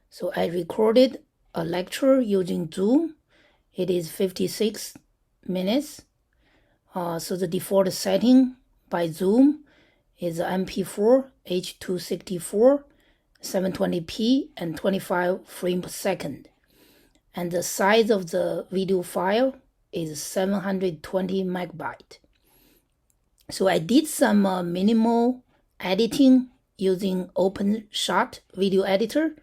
So I recorded a lecture using Zoom. It is 56 minutes. So the default setting by Zoom is MP4, h264, 720p, and 25 frames per second. And the size of the video file is 720 megabyte. So I did some minimal editing using OpenShot video editor.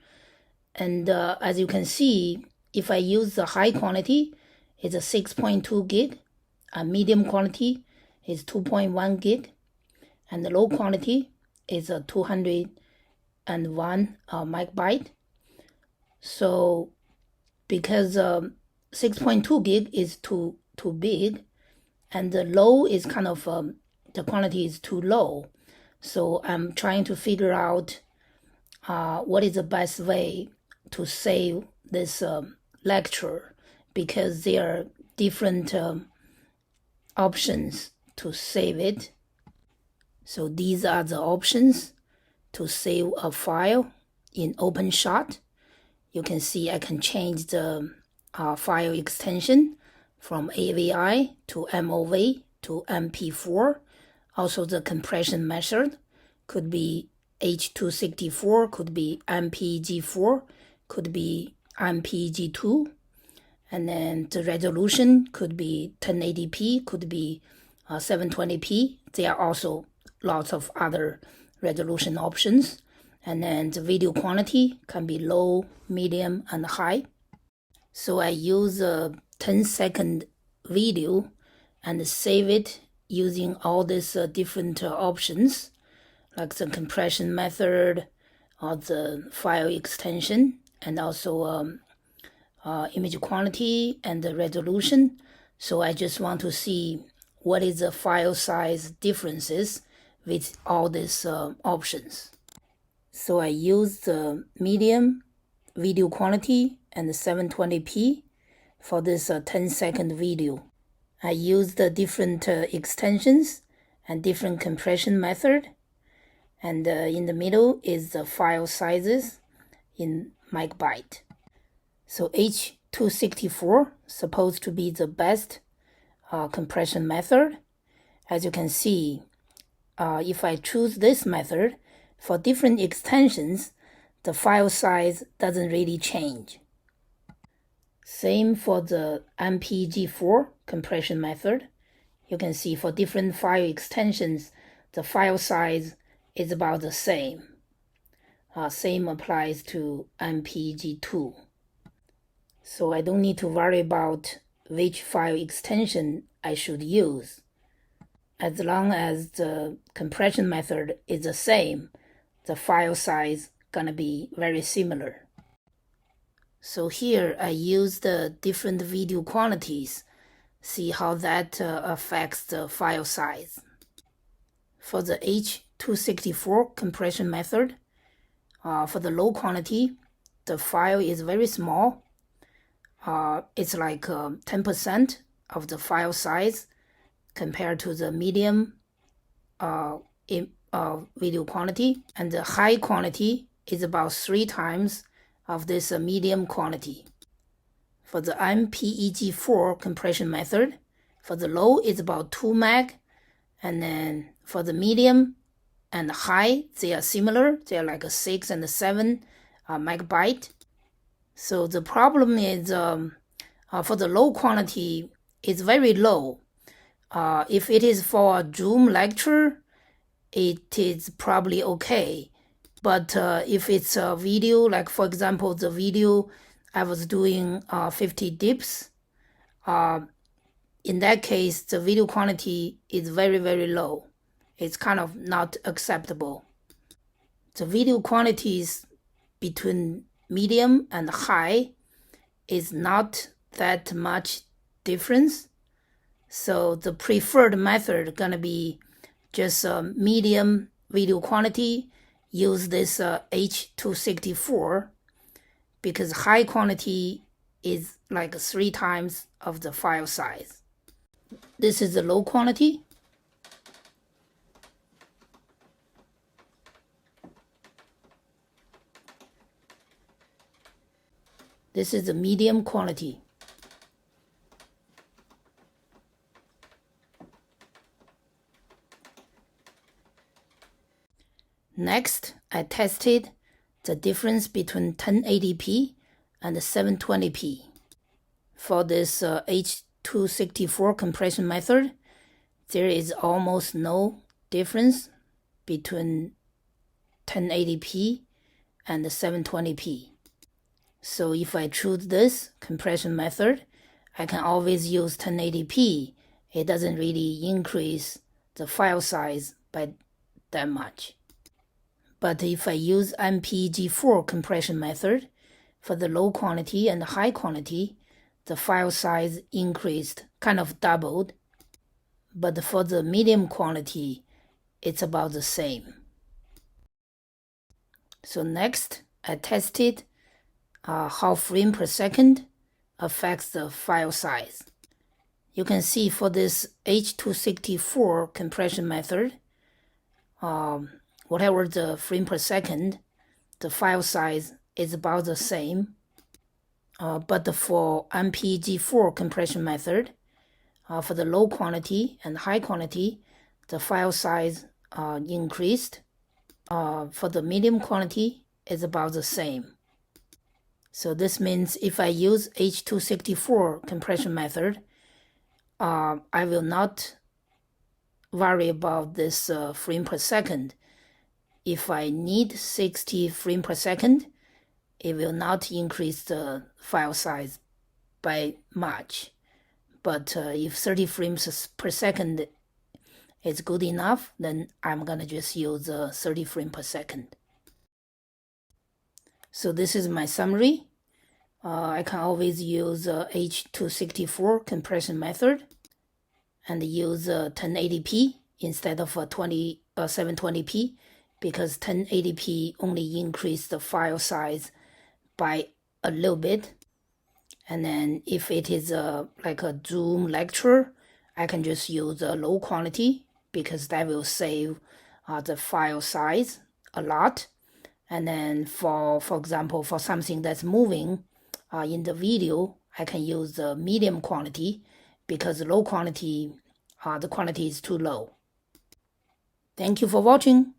And as you can see, if I use the high quality, it's a 6.2 gig. A medium quality is 2.1 gig. And the low quality is a 201 megabyte. So because 6.2 gig is too big, and the low is kind of, the quality is too low. So I'm trying to figure out what is the best way to save this lecture, because there are different options to save it. So these are the options to save a file in OpenShot. You can see I can change the file extension from AVI to MOV to MP4. Also the compression method could be h264, could be mpeg4, could be mpeg2. And then the resolution could be 1080p, could be 720p. There are also lots of other resolution options. And then the video quality can be low, medium, and high. So I use a 10-second video and save it using all these different options, like the compression method, or the file extension, and also image quality and the resolution. So I just want to see what is the file size differences with all these options. So I use the medium video quality and the 720p for this 10-second video. I use the different extensions and different compression method. And in the middle is the file sizes in megabyte. So h264 supposed to be the best compression method. As you can see, if I choose this method, for different extensions, the file size doesn't really change. Same for the mpeg4 compression method. You can see for different file extensions, the file size is about the same. Same applies to mpeg2. So I don't need to worry about which file extension I should use. As long as the compression method is the same, the file size gonna be very similar. So here I use the different video qualities, see how that affects the file size. For the h264 compression method, for the low quality, the file is very small. It's like 10% of the file size compared to the medium video quality, and the high quality is about 3 times of this medium quality. For the mpeg4 compression method, for the low is about 2 meg, and then for the medium and high, they are similar. They are like a 6 and 7 megabyte. So the problem is for the low quality, it's very low. If it is for a Zoom lecture, it is probably okay. But if it's a video, like for example, the video I was doing 50 dips, in that case, the video quality is very, very low. It's kind of not acceptable. The video qualities between medium and high is not that much difference. So the preferred method gonna be just medium video quality. Use this h264, because high quality is like 3 times of the file size. This is the low quality. This is the medium quality. Next, I tested the difference between 1080p and 720p. For this h264 compression method, there is almost no difference between 1080p and 720p. So if I choose this compression method, I can always use 1080p. It doesn't really increase the file size by that much. But if I use mpeg4 compression method, for the low quality and the high quality, the file size increased, kind of doubled. But for the medium quality, it's about the same. So next, I tested how frame per second affects the file size. You can see for this h264 compression method, whatever the frame per second, the file size is about the same. But for mpeg4 compression method, for the low quality and high quality, the file size increased. For the medium quality, it's about the same. So this means if I use h264 compression method, I will not worry about this frame per second. If I need 60 frames per second, it will not increase the file size by much. But if 30 frames per second is good enough, then I'm gonna just use 30 frames per second. So this is my summary. I can always use h264 compression method and use 1080p instead of 720p, because 1080p only increase the file size by a little bit. And then if it is like a Zoom lecture, I can just use low quality, because that will save the file size a lot. And then for example, for something that's moving in the video, I can use the medium quality, because low quality, the quality is too low. Thank you for watching.